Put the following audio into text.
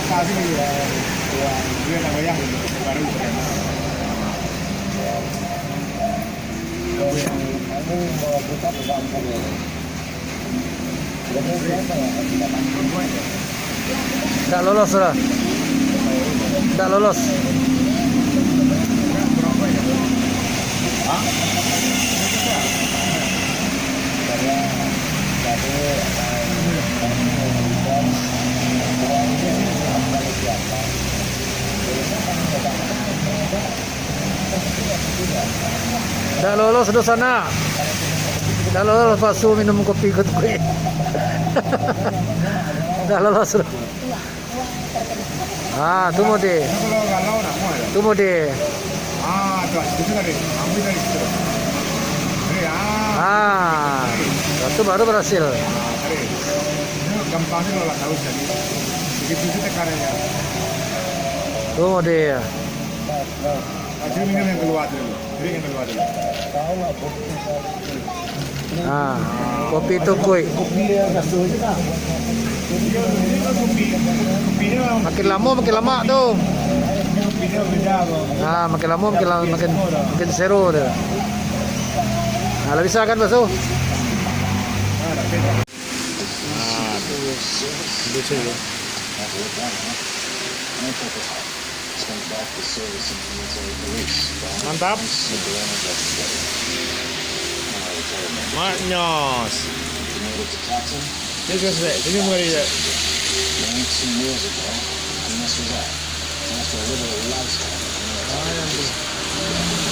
kasih dia nak bayang baru Nggak lolos sudah. Nggak lolos. Nggak lolos di sana. Nggak lolos pas Su minum kopi ikut gue. Nggak lolos. Ah, tu mau deh. Tu mau deh. Itu baru berhasil. Gampang sih kalau tahu jadi begitu tekanannya. Tuh mau deh. Jadi minum yang keluar dulu. Jadi yang keluar dulu. Ah, kopi tukui. Makin lama tuh. Nah, makin lama makin seru deh. Nah, lebih bisa kan basuh? Nah, tuh lucu ya. Mantap. Maknyos. Ini mau dia. Ah,